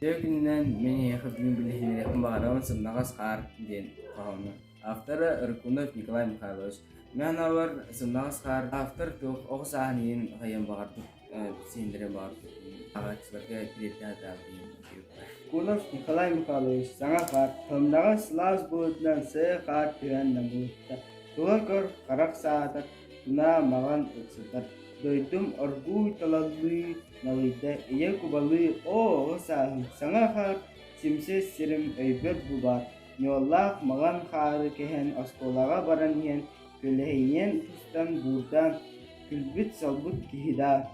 Тегіннен мен ехаблин білгенерекін бағарауын сымнағас қар ден қауымы. Авторы Рыкунов Николай Михайлович. Мен алар сымнағас қар автор тоқ оғы сағынен ғайын бағардық сендірі бағардық. Ағатшыларға билетті атағын. Рыкунов Николай Михайлович саңа қар сымнағас лаз бұлытынан сы қар түйеннен бұлытта. Туға көр қарақ сағатар туна маған ұтсыдар. Дойдум оргуй талаллы налыйда ие кубалы о сахын саңа хар симсе сирим өйбер бубар. Ньоллах маған хары кehen осколаға баран ен көлейнен тустан бурдан күлбіт салбыт кихида.